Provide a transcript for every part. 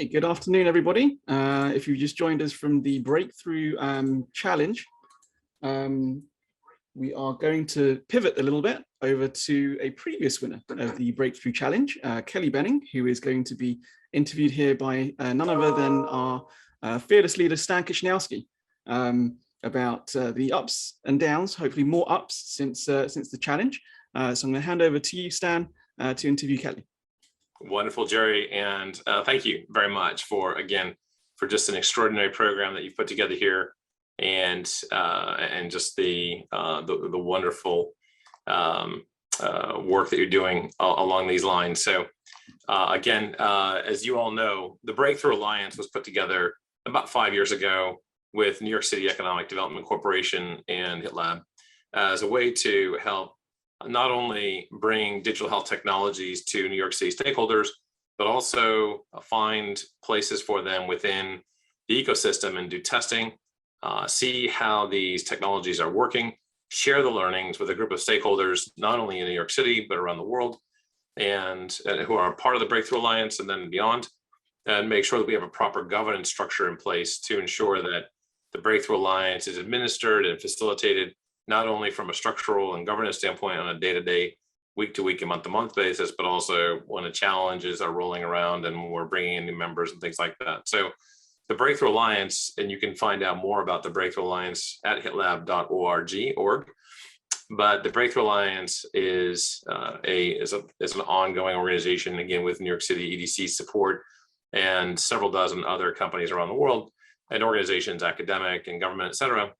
Okay, good afternoon, everybody. If you've just joined us from the Breakthrough Challenge, we are going to pivot a little bit over to a previous winner of the Breakthrough Challenge, Kelly Benning, who is going to be interviewed here by none other than our fearless leader, Stan Kishnowski, about the ups and downs, hopefully more ups since the challenge. So I'm going to hand over to you, Stan, to interview Kelly. Wonderful, Jerry, and thank you very much for just an extraordinary program that you've put together here, and just the wonderful work that you're doing along these lines. So as you all know, the Breakthrough Alliance was put together about 5 years ago with New York City Economic Development Corporation and HITLAB as a way to help not only bring digital health technologies to New York City stakeholders, but also find places for them within the ecosystem and do testing, see how these technologies are working, share the learnings with a group of stakeholders, not only in New York City, but around the world, and who are part of the Breakthrough Alliance and then beyond, and make sure that we have a proper governance structure in place to ensure that the Breakthrough Alliance is administered and facilitated not only from a structural and governance standpoint on a day-to-day, week-to-week, and month-to-month basis, but also when the challenges are rolling around and we're bringing in new members and things like that. So the Breakthrough Alliance, and you can find out more about the Breakthrough Alliance at hitlab.org. But the Breakthrough Alliance is an ongoing organization, again, with New York City EDC support and several dozen other companies around the world and organizations, academic and government, et cetera,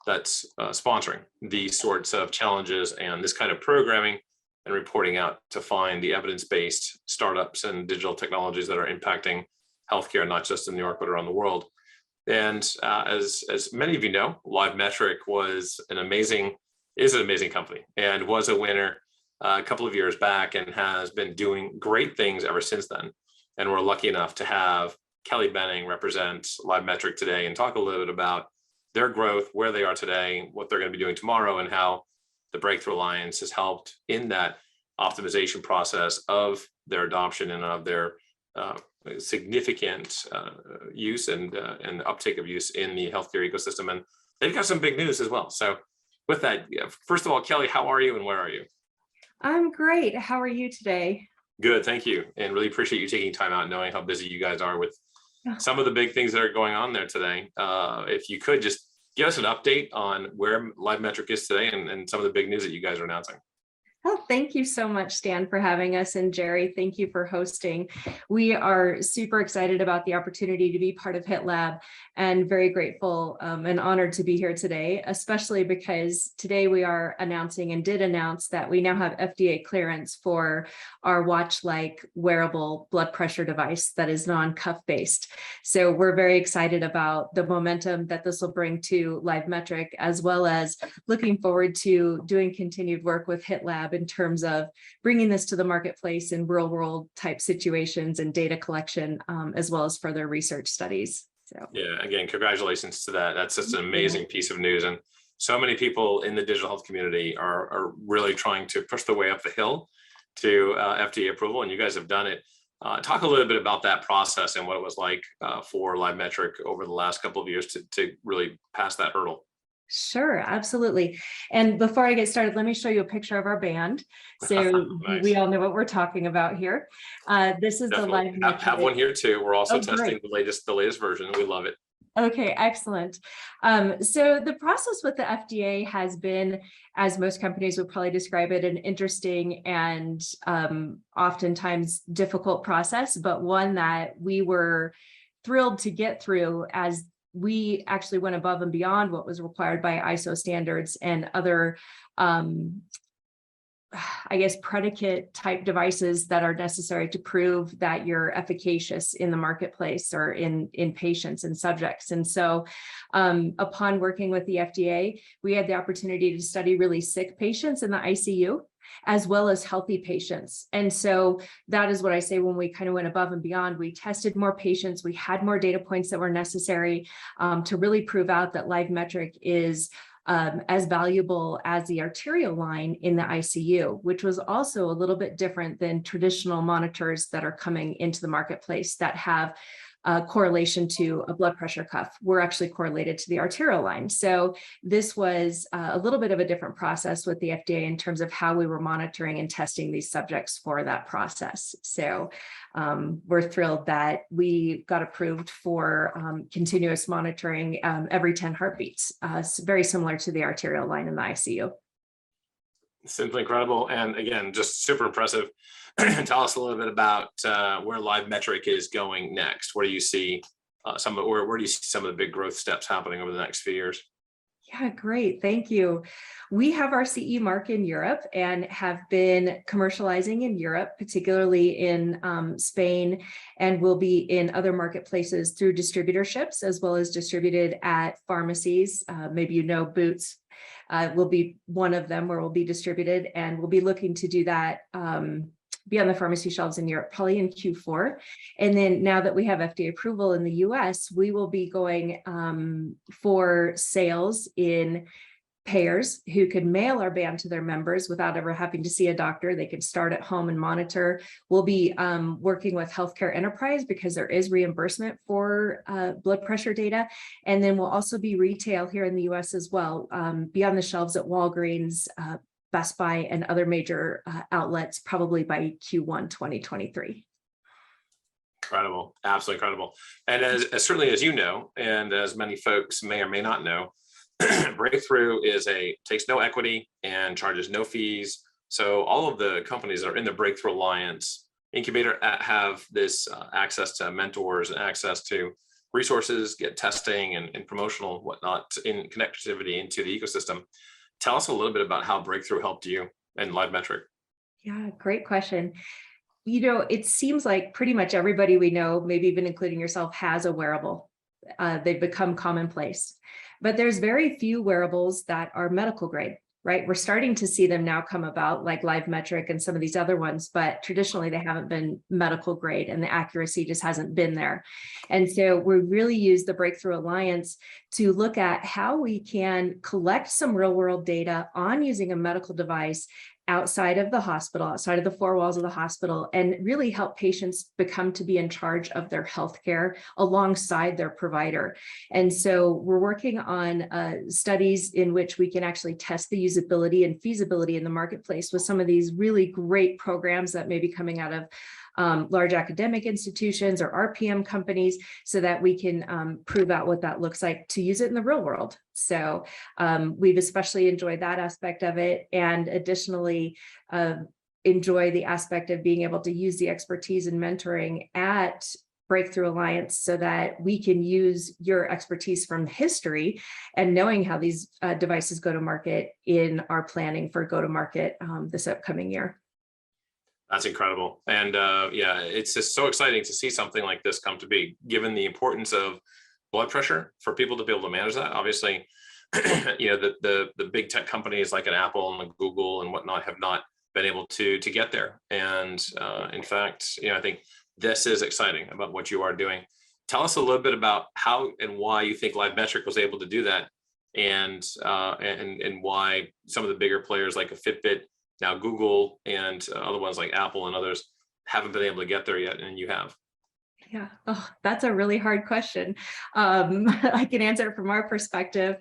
that's sponsoring these sorts of challenges and this kind of programming and reporting out to find the evidence-based startups and digital technologies that are impacting healthcare, not just in New York, but around the world. And as many of you know, LiveMetric is an amazing company and was a winner a couple of years back and has been doing great things ever since then. And we're lucky enough to have Kelly Benning represent LiveMetric today and talk a little bit about their growth, where they are today, what they're going to be doing tomorrow, and how the Breakthrough Alliance has helped in that optimization process of their adoption and of their significant use and uptake of use in the healthcare ecosystem. And they've got some big news as well. So with that, first of all, Kelly, how are you and where are you? I'm great. How are you today? Good, thank you. And really appreciate you taking time out, knowing how busy you guys are with some of the big things that are going on there today. If you could just give us an update on where LiveMetric is today and some of the big news that you guys are announcing. Oh, thank you so much, Stan, for having us. And Jerry, thank you for hosting. We are super excited about the opportunity to be part of HITLAB and very grateful and honored to be here today, especially because today we are announcing and did announce that we now have FDA clearance for our watch-like wearable blood pressure device that is non-cuff based. So we're very excited about the momentum that this will bring to LiveMetric, as well as looking forward to doing continued work with HITLAB in terms of bringing this to the marketplace in real world type situations and data collection, as well as further research studies. So yeah, again, congratulations to that. That's just an amazing piece of news. And so many people in the digital health community are really trying to push their way up the hill to FDA approval, and you guys have done it. Talk a little bit about that process and what it was like for LiveMetric over the last couple of years to really pass that hurdle. Sure, absolutely. And before I get started, let me show you a picture of our band. So Nice. We all know what we're talking about here. This is Definitely. the LiveMetric. Have one here too. We're also testing great. the latest version. We love it. Okay, excellent. So the process with the FDA has been, as most companies would probably describe it, an interesting and oftentimes difficult process, but one that we were thrilled to get through as we actually went above and beyond what was required by ISO standards and other, I guess, predicate type devices that are necessary to prove that you're efficacious in the marketplace or in patients and subjects. And so upon working with the FDA, we had the opportunity to study really sick patients in the ICU, as well as healthy patients. And so that is what I say when we kind of went above and beyond. We tested more patients, we had more data points that were necessary to really prove out that LiveMetric is as valuable as the arterial line in the ICU, which was also a little bit different than traditional monitors that are coming into the marketplace that have correlation to a blood pressure cuff. We're actually correlated to the arterial line. So this was a little bit of a different process with the FDA in terms of how we were monitoring and testing these subjects for that process. So we're thrilled that we got approved for continuous monitoring every 10 heartbeats, very similar to the arterial line in the ICU. Simply incredible. And again, just super impressive. Tell us a little bit about where LiveMetric is going next. Where do you see where do you see some of the big growth steps happening over the next few years? Yeah, great. Thank you. We have our CE mark in Europe and have been commercializing in Europe, particularly in Spain, and will be in other marketplaces through distributorships, as well as distributed at pharmacies. Maybe you know Boots will be one of them where we'll be distributed, and we'll be looking to do that be on the pharmacy shelves in Europe, probably in Q4. And then now that we have FDA approval in the US, we will be going for sales in payers who could mail our band to their members without ever having to see a doctor. They can start at home and monitor. We'll be working with healthcare enterprise because there is reimbursement for blood pressure data. And then we'll also be retail here in the US as well, be on the shelves at Walgreens, Best Buy, and other major outlets, probably by Q1 2023. Incredible, absolutely incredible. And as certainly as you know, and as many folks may or may not know, Breakthrough takes no equity and charges no fees. So all of the companies that are in the Breakthrough Alliance incubator have this access to mentors and access to resources, get testing and promotional whatnot in connectivity into the ecosystem. Tell us a little bit about how Breakthrough helped you and LiveMetric. Yeah, great question. You know, it seems like pretty much everybody we know, maybe even including yourself, has a wearable. They've become commonplace, but there's very few wearables that are medical grade, right? We're starting to see them now come about, like LiveMetric and some of these other ones, but traditionally they haven't been medical grade and the accuracy just hasn't been there. And so we really use the Breakthrough Alliance to look at how we can collect some real world data on using a medical device outside of the hospital, outside of the four walls of the hospital, and really help patients become to be in charge of their healthcare alongside their provider. And so we're working on studies in which we can actually test the usability and feasibility in the marketplace with some of these really great programs that may be coming out of large academic institutions or RPM companies, so that we can prove out what that looks like to use it in the real world. So we've especially enjoyed that aspect of it, and additionally enjoy the aspect of being able to use the expertise and mentoring at Breakthrough Alliance so that we can use your expertise from history and knowing how these devices go to market in our planning for go to market this upcoming year. That's incredible. And yeah, it's just so exciting to see something like this come to be, given the importance of blood pressure for people to be able to manage that. Obviously, you know, the big tech companies like an Apple and a Google and whatnot have not been able to get there. And in fact, you know, I think this is exciting about what you are doing. Tell us a little bit about how and why you think LiveMetric was able to do that, and why some of the bigger players like a Fitbit, now Google, and other ones like Apple and others haven't been able to get there yet, and you have. Yeah, oh, that's a really hard question. I can answer it from our perspective.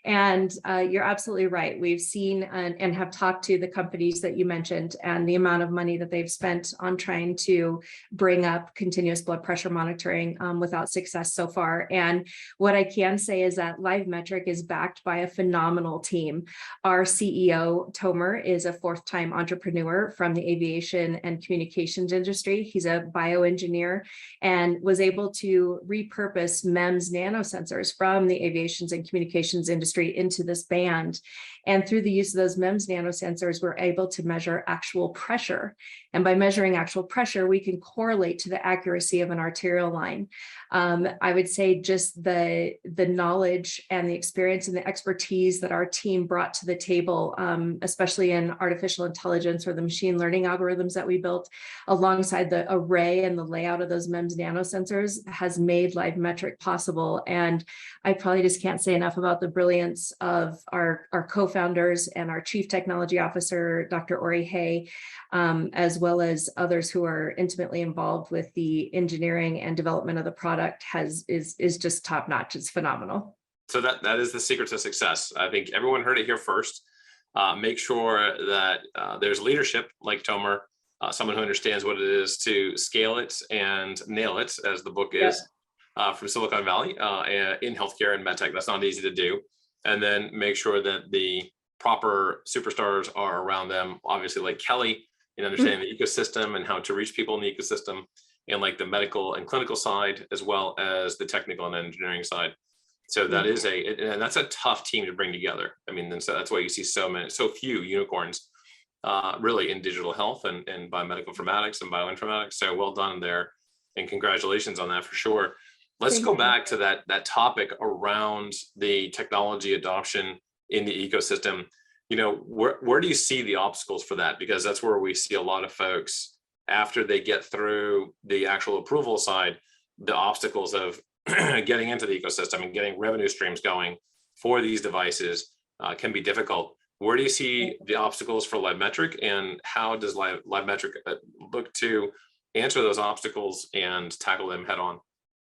And you're absolutely right. We've seen and have talked to the companies that you mentioned and the amount of money that they've spent on trying to bring up continuous blood pressure monitoring without success so far. And what I can say is that LiveMetric is backed by a phenomenal team. Our CEO, Tomer, is a fourth-time entrepreneur from the aviation and communications industry. He's a bioengineer and was able to repurpose MEMS nanosensors from the aviations and communications industry into this band. And through the use of those MEMS nanosensors, we're able to measure actual pressure. And by measuring actual pressure, we can correlate to the accuracy of an arterial line. I would say just the knowledge and the experience and the expertise that our team brought to the table, especially in artificial intelligence or the machine learning algorithms that we built, alongside the array and the layout of those MEMS nanosensors, has made LiveMetric possible. And I probably just can't say enough about the brilliance of our co-founders and our Chief Technology Officer, Dr. Ori Hay, as well as others who are intimately involved with the engineering and development of the product is just top notch. It's phenomenal. So that is the secret to success. I think everyone heard it here first. Make sure that there's leadership like Tomer, someone who understands what it is to scale it and nail it, as the book is, from Silicon Valley in healthcare and medtech. That's not easy to do. And then make sure that the proper superstars are around them, obviously like Kelly, in understanding the ecosystem and how to reach people in the ecosystem, and like the medical and clinical side, as well as the technical and engineering side. So that is and that's a tough team to bring together. I mean, so that's why you see so few unicorns really in digital health and biomedical informatics and bioinformatics. So well done there, and congratulations on that for sure. Let's go back to that topic around the technology adoption in the ecosystem. You know, where do you see the obstacles for that? Because that's where we see a lot of folks, after they get through the actual approval side, the obstacles of getting into the ecosystem and getting revenue streams going for these devices can be difficult. Where do you see the obstacles for LiveMetric, and how does LiveMetric look to answer those obstacles and tackle them head on?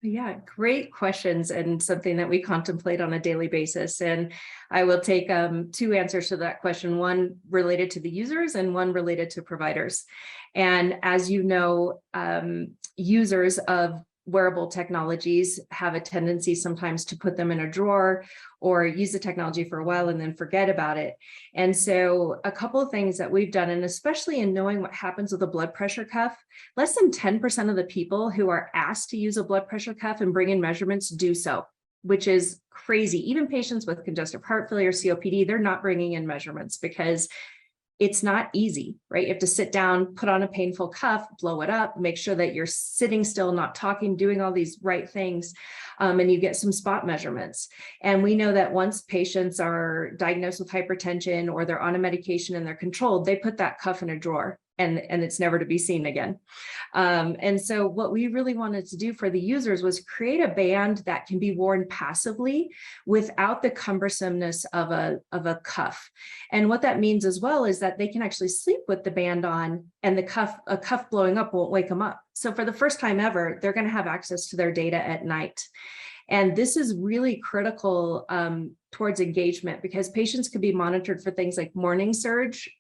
Yeah, great questions, and something that we contemplate on a daily basis. And I will take two answers to that question, one related to the users and one related to providers. And as you know, users of wearable technologies have a tendency sometimes to put them in a drawer or use the technology for a while and then forget about it. And so a couple of things that we've done, and especially in knowing what happens with a blood pressure cuff, less than 10% of the people who are asked to use a blood pressure cuff and bring in measurements do so, which is crazy. Even patients with congestive heart failure, COPD, they're not bringing in measurements because it's not easy, right? You have to sit down, put on a painful cuff, blow it up, make sure that you're sitting still, not talking, doing all these right things, and you get some spot measurements. And we know that once patients are diagnosed with hypertension or they're on a medication and they're controlled, they put that cuff in a drawer, and it's never to be seen again. And so what we really wanted to do for the users was create a band that can be worn passively without the cumbersomeness of a cuff. And what that means as well is that they can actually sleep with the band on, and a cuff blowing up won't wake them up. So for the first time ever, they're going to have access to their data at night. And this is really critical towards engagement, because patients could be monitored for things like morning surge.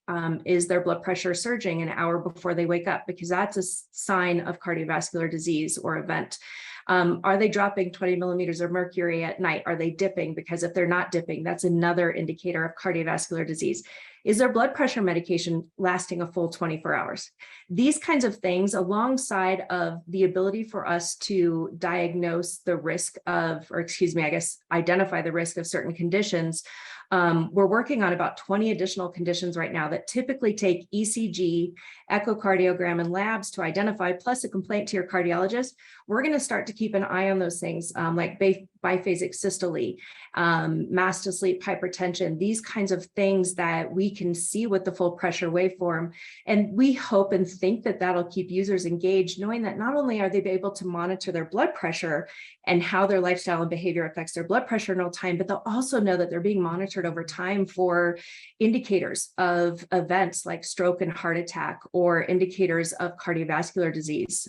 Is their blood pressure surging an hour before they wake up? Because that's a sign of cardiovascular disease or event. Are they dropping 20 millimeters of mercury at night? Are they dipping? Because if they're not dipping, that's another indicator of cardiovascular disease. Is their blood pressure medication lasting a full 24 hours? These kinds of things, alongside of the ability for us to diagnose the risk of, or excuse me, I guess, identify the risk of certain conditions. We're working on about 20 additional conditions right now that typically take ECG, echocardiogram, and labs to identify, plus a complaint to your cardiologist. We're going to start to keep an eye on those things like biphasic systole, mast sleep hypertension, these kinds of things that we can see with the full pressure waveform. And we hope and think that that'll keep users engaged, knowing that not only are they able to monitor their blood pressure and how their lifestyle and behavior affects their blood pressure in real time, but they'll also know that they're being monitored over time for indicators of events like stroke and heart attack, or indicators of cardiovascular disease.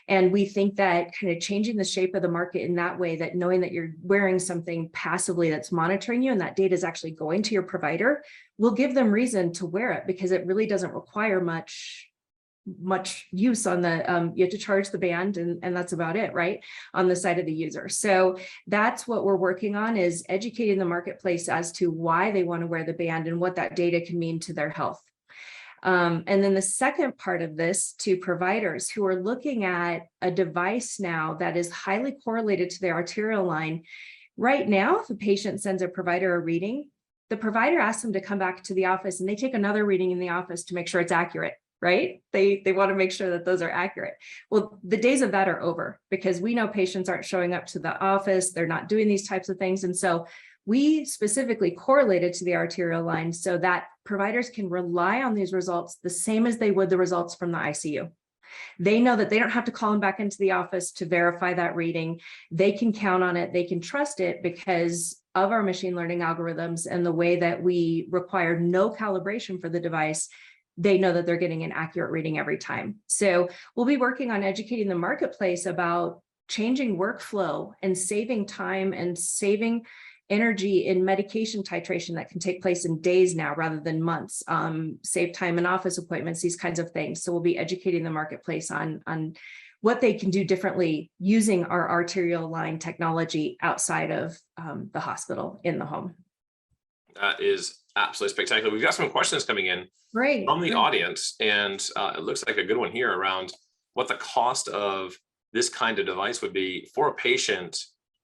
And we think that kind of changing the shape of the market in that way, that knowing that you're wearing something passively that's monitoring you and that data is actually going to your provider, will give them reason to wear it, because it really doesn't require much use on the, you have to charge the band, and that's about it, right, on the side of the user. So that's what we're working on, is educating the marketplace as to why they want to wear the band and what that data can mean to their health. And then the second part of this, to providers who are looking at a device now that is highly correlated to their arterial line. Right now, if a patient sends a provider a reading, the provider asks them to come back to the office and they take another reading in the office to make sure it's accurate, right? They want to make sure that those are accurate. Well, the days of that are over because we know patients aren't showing up to the office. They're not doing these types of things. And so we specifically correlated to the arterial line so that providers can rely on these results the same as they would the results from the ICU. They know that they don't have to call them back into the office to verify that reading. They can count on it. They can trust it because of our machine learning algorithms and the way that we require no calibration for the device. They know that they're getting an accurate reading every time. So we'll be working on educating the marketplace about changing workflow and saving time and saving energy in medication titration that can take place in days now rather than months, save time in office appointments, these kinds of things. So we'll be educating the marketplace on what they can do differently using our arterial line technology outside of the hospital in the home. That is absolutely spectacular. We've got some questions coming in from the audience, and it looks like a good one here around what the cost of this kind of device would be for a patient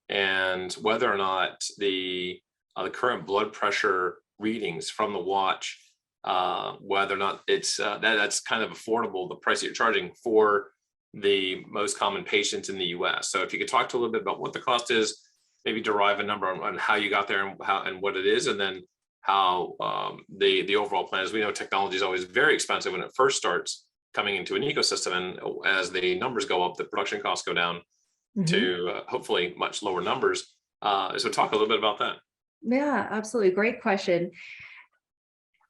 and whether or not the current blood pressure readings from the watch, whether or not it's that's kind of affordable, the price that you're charging for the most common patients in the US. So if you could talk to a little bit about what the cost is, maybe derive a number on how you got there and how and what it is, and then how the overall plan is. We know technology is always very expensive when it first starts coming into an ecosystem, and as the numbers go up, the production costs go down to hopefully much lower numbers. So talk a little bit about that. Yeah, absolutely. Great question.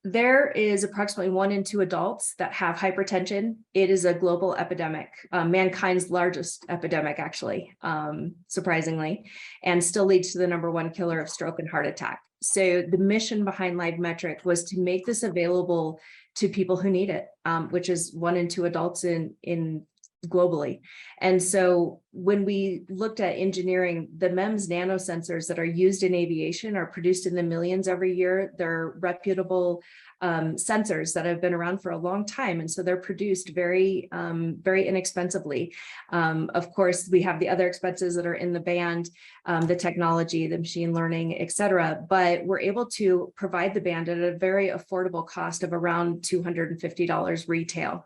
There is approximately 1 in 2 adults that have hypertension. It is a global epidemic, mankind's largest epidemic, actually, surprisingly, and still leads to the #1 killer of stroke and heart attack. So the mission behind LiveMetric was to make this available to people who need it, which is 1 in 2 adults in globally. And so when we looked at engineering, the MEMS nanosensors that are used in aviation are produced in the millions every year. They're reputable sensors that have been around for a long time. And so they're produced very, very inexpensively. Of course, we have the other expenses that are in the band, the technology, the machine learning, et cetera, but we're able to provide the band at a very affordable cost of around $250 retail.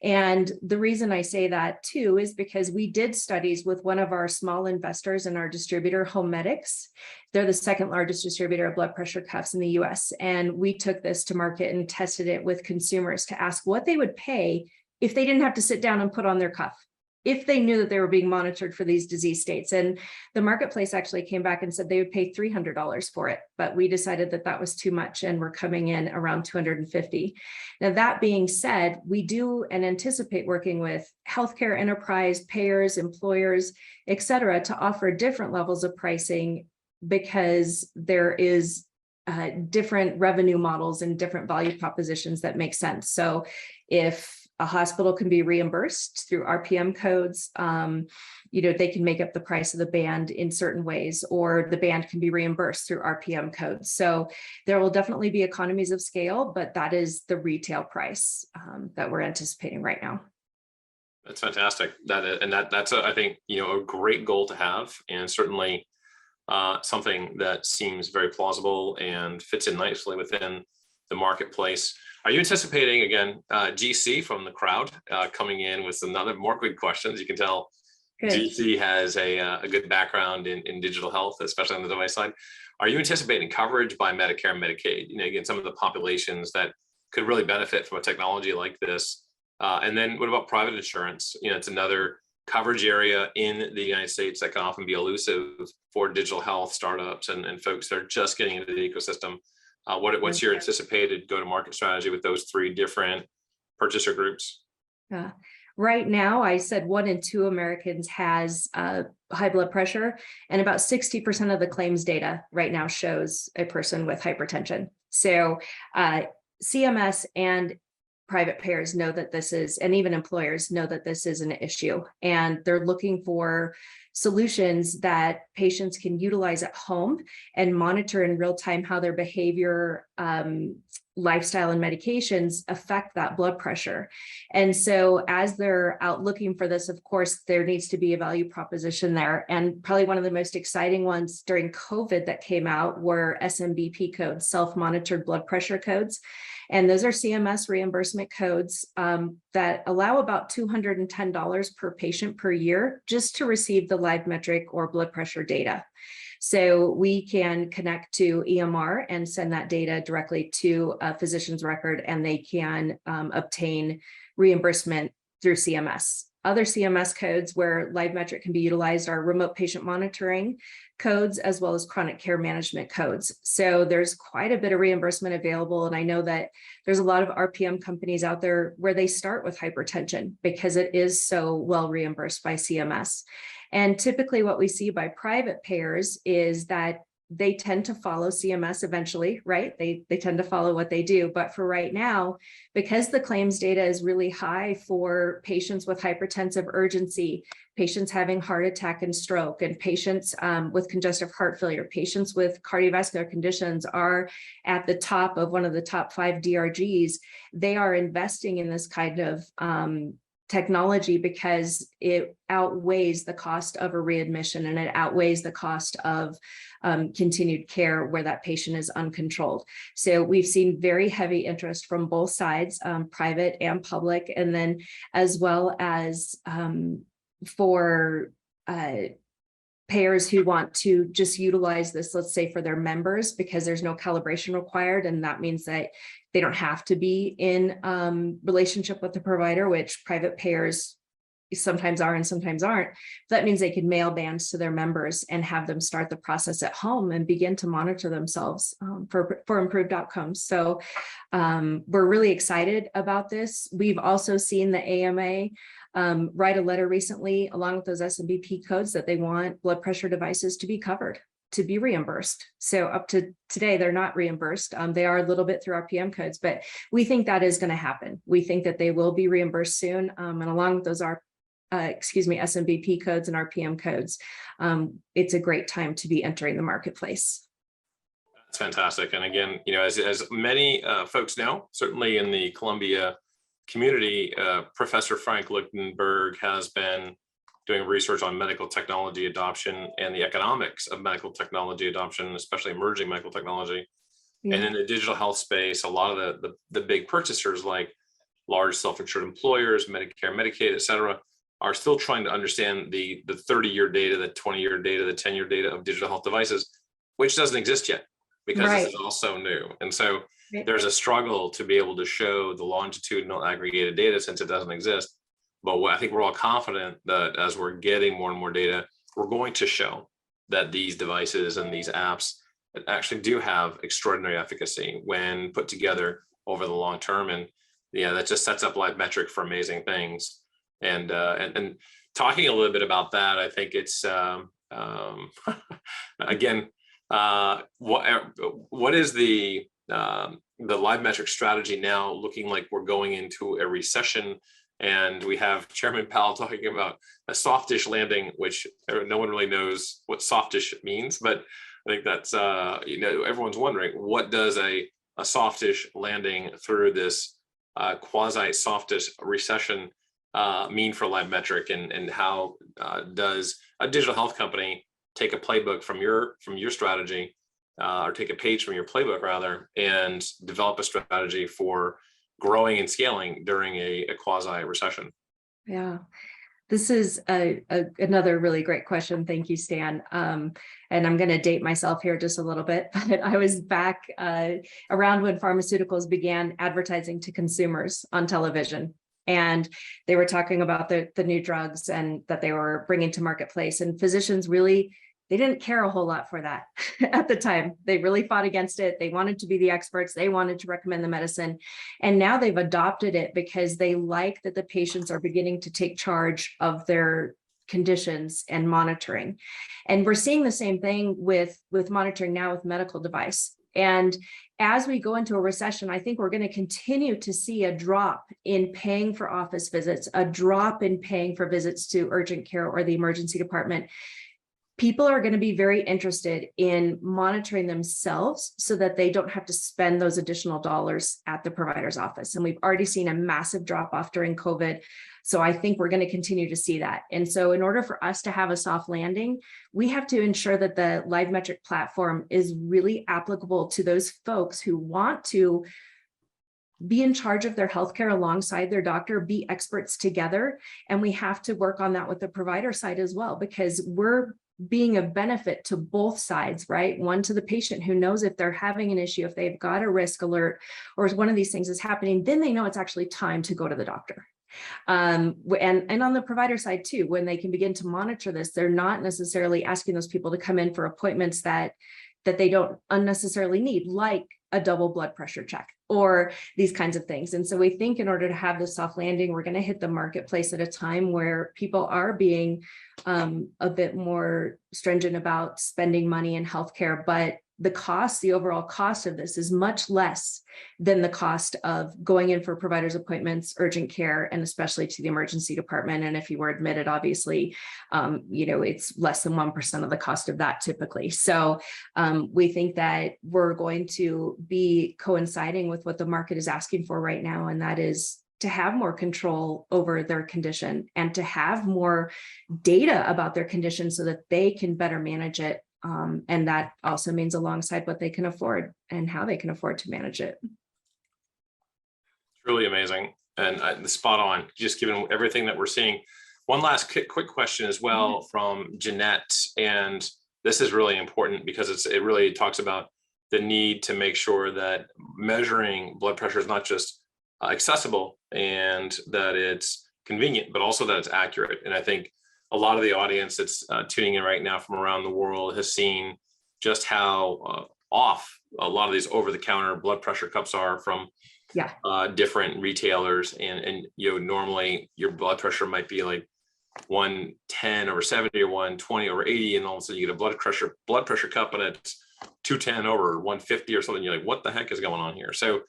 And the reason I say that too is because we did studies with one of our small investors in our distributor, Homedics. They're the 2nd largest distributor of blood pressure cuffs in the US. And we took this to market and tested it with consumers to ask what they would pay if they didn't have to sit down and put on their cuff, if they knew that they were being monitored for these disease states. And the marketplace actually came back and said they would pay $300 for it, but we decided that that was too much and we're coming in around $250. Now, that being said, we do and anticipate working with healthcare enterprise, payers, employers, et cetera, to offer different levels of pricing because there is different revenue models and different value propositions that make sense. So if a hospital can be reimbursed through RPM codes, they can make up the price of the band in certain ways, or the band can be reimbursed through RPM codes. So there will definitely be economies of scale, but that is the retail price that we're anticipating right now. That's fantastic. That's I think, a great goal to have, and certainly something that seems very plausible and fits in nicely within the marketplace. Are you anticipating, again, GC from the crowd coming in with some other more good questions? You can tell good. GC has a good background in digital health, especially on the device side. Are you anticipating coverage by Medicare and Medicaid? Again, some of the populations that could really benefit from a technology like this. And then what about private insurance? It's another coverage area in the United States that can often be elusive for digital health startups and folks that are just getting into the ecosystem. What's your anticipated go-to-market strategy with those 3 different purchaser groups? Right now, I said 1 in 2 Americans has high blood pressure, and about 60% of the claims data right now shows a person with hypertension. So CMS and private payers know that this is, and even employers know that this is an issue, and they're looking for solutions that patients can utilize at home and monitor in real time how their behavior, lifestyle, and medications affect that blood pressure. And so as they're out looking for this, of course, there needs to be a value proposition there. And probably one of the most exciting ones during COVID that came out were SMBP codes, self-monitored blood pressure codes. And those are CMS reimbursement codes that allow about $210 per patient per year just to receive the live metric or blood pressure data. So we can connect to EMR and send that data directly to a physician's record, and they can obtain reimbursement through CMS. Other CMS codes where live metric can be utilized are remote patient monitoring codes, as well as chronic care management codes. So there's quite a bit of reimbursement available. And I know that there's a lot of RPM companies out there where they start with hypertension because it is so well reimbursed by CMS. And typically what we see by private payers is that they tend to follow CMS eventually, right? They tend to follow what they do. But for right now, because the claims data is really high for patients with hypertensive urgency, patients having heart attack and stroke, and patients with congestive heart failure, patients with cardiovascular conditions are at the top of one of the top 5 DRGs, they are investing in this kind of technology because it outweighs the cost of a readmission, and it outweighs the cost of continued care where that patient is uncontrolled. So we've seen very heavy interest from both sides, private and public, and then as well as for payers who want to just utilize this, let's say for their members, because there's no calibration required. And that means that they don't have to be in relationship with the provider, which private payers sometimes are and sometimes aren't. That means they can mail bands to their members and have them start the process at home and begin to monitor themselves for improved outcomes. So we're really excited about this. We've also seen the AMA write a letter recently along with those SMBP codes that they want blood pressure devices to be covered, to be reimbursed. So up to today, they're not reimbursed. They are a little bit through RPM codes, but we think that is going to happen. We think that they will be reimbursed soon. And along with those SMBP codes and RPM codes, it's a great time to be entering the marketplace. That's fantastic. And again, as many folks know, certainly in the Columbia community, Professor Frank Lichtenberg has been doing research on medical technology adoption and the economics of medical technology adoption, especially emerging medical technology. Yeah. And in the digital health space, a lot of the big purchasers like large self-insured employers, Medicare, Medicaid, et cetera, are still trying to understand the 30-year data, the 20-year data, the 10-year data of digital health devices, which doesn't exist yet because This is all so new. And so there's a struggle to be able to show the longitudinal aggregated data since it doesn't exist. But I think we're all confident that as we're getting more and more data, we're going to show that these devices and these apps actually do have extraordinary efficacy when put together over the long term. And yeah, that just sets up live metric for amazing things. And talking a little bit about that, I think it's again, what is the live metric strategy now looking like we're going into a recession? And we have Chairman Powell talking about a softish landing, which no one really knows what softish means, but I think that's everyone's wondering, what does a softish landing through this quasi softish recession mean for live metric, and how does a digital health company take a playbook from your strategy, or take a page from your playbook rather, and develop a strategy for growing and scaling during a quasi recession? Yeah, this is another really great question. Thank you, Stan. And I'm going to date myself here just a little bit, but I was back around when pharmaceuticals began advertising to consumers on television. And they were talking about the new drugs and that they were bringing to marketplace, and physicians really, they didn't care a whole lot for that at the time. They really fought against it. They wanted to be the experts. They wanted to recommend the medicine. And now they've adopted it because they like that the patients are beginning to take charge of their conditions and monitoring. And we're seeing the same thing with monitoring now with medical device. And as we go into a recession, I think we're going to continue to see a drop in paying for office visits, a drop in paying for visits to urgent care or the emergency department. People are going to be very interested in monitoring themselves so that they don't have to spend those additional dollars at the provider's office. And we've already seen a massive drop off during COVID. So I think we're going to continue to see that. And so in order for us to have a soft landing, we have to ensure that the LiveMetric platform is really applicable to those folks who want to be in charge of their healthcare alongside their doctor, be experts together. And we have to work on that with the provider side as well, because we're being of benefit to both sides, right? One, to the patient who knows if they're having an issue, if they've got a risk alert, or if one of these things is happening, then they know it's actually time to go to the doctor. And on the provider side too, when they can begin to monitor this, they're not necessarily asking those people to come in for appointments that they don't unnecessarily need, like a double blood pressure check or these kinds of things. And so we think in order to have this soft landing, we're going to hit the marketplace at a time where people are being a bit more stringent about spending money in healthcare, but the overall cost of this is much less than the cost of going in for providers' appointments, urgent care, and especially to the emergency department. And if you were admitted, obviously, it's less than 1% of the cost of that typically. So we think that we're going to be coinciding with what the market is asking for right now, and that is to have more control over their condition and to have more data about their condition so that they can better manage it. And that also means alongside what they can afford and how they can afford to manage it. Really amazing and spot on, just given everything that we're seeing. One last quick question as well from Jeanette, and this is really important because it really talks about the need to make sure that measuring blood pressure is not just accessible and that it's convenient, but also that it's accurate. And I think a lot of the audience that's tuning in right now from around the world has seen just how off a lot of these over-the-counter blood pressure cups are from different retailers. And normally your blood pressure might be like 110 over 70 or 120 over 80, and all of a sudden you get a blood pressure cup and it's 210 over 150 or something. You're like, what the heck is going on here? So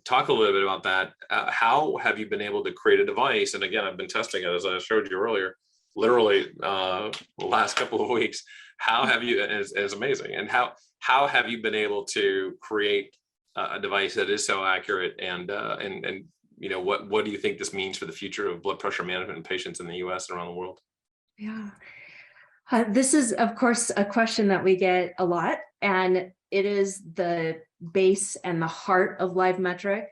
talk a little bit about that. How have you been able to create a device? And again, I've been testing it, as I showed you earlier, literally the last couple of weeks. How have you, is amazing. And how have you been able to create a device that is so accurate, and what do you think this means for the future of blood pressure management in patients in the US and around the world? Yeah. This is, of course, a question that we get a lot, and it is the base and the heart of LiveMetric.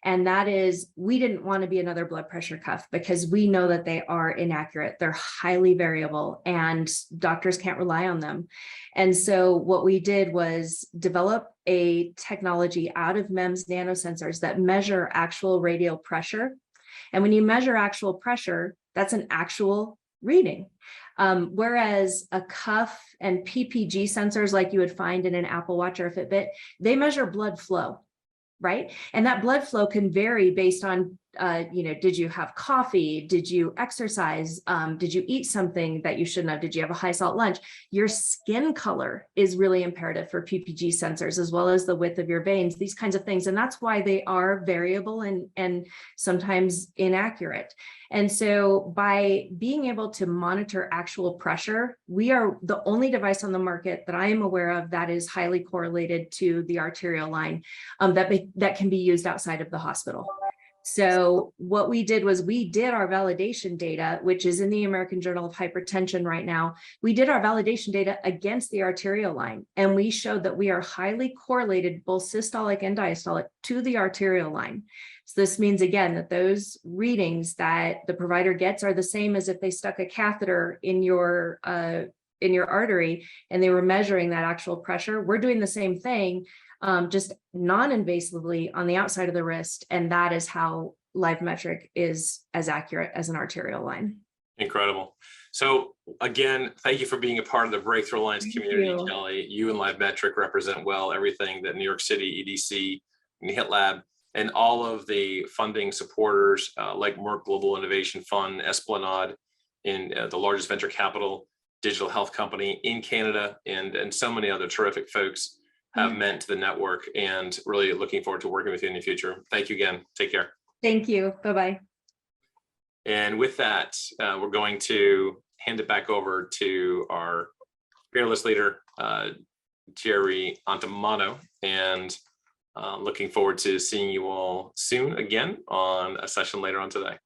And that is, we didn't want to be another blood pressure cuff because we know that they are inaccurate. They're highly variable and doctors can't rely on them. And so what we did was develop a technology out of MEMS nanosensors that measure actual radial pressure. And when you measure actual pressure, that's an actual reading. Whereas a cuff and PPG sensors like you would find in an Apple Watch or a Fitbit, they measure blood flow, right? And that blood flow can vary based on, did you have coffee? Did you exercise? Did you eat something that you shouldn't have? Did you have a high salt lunch? Your skin color is really imperative for PPG sensors, as well as the width of your veins, these kinds of things. And that's why they are variable and sometimes inaccurate. And so by being able to monitor actual pressure, we are the only device on the market that I am aware of that is highly correlated to the arterial line that can be used outside of the hospital. So what we did was we did our validation data, which is in the American Journal of Hypertension right now. We did our validation data against the arterial line, and we showed that we are highly correlated, both systolic and diastolic, to the arterial line. So this means, again, that those readings that the provider gets are the same as if they stuck a catheter in your artery and they were measuring that actual pressure. We're doing the same thing, just non-invasively on the outside of the wrist. And that is how LiveMetric is as accurate as an arterial line. Incredible. So again, thank you for being a part of the Breakthrough Alliance community, Kelly. You and LiveMetric represent well everything that New York City, EDC, and HITLAB, and all of the funding supporters like Merck Global Innovation Fund, Esplanade, and the largest venture capital digital health company in Canada, and so many other terrific folks have meant to the network, and really looking forward to working with you in the future. Thank you again. Take care. Thank you. Bye-bye. And with that, we're going to hand it back over to our fearless leader, Jerry Antamano, and looking forward to seeing you all soon again on a session later on today.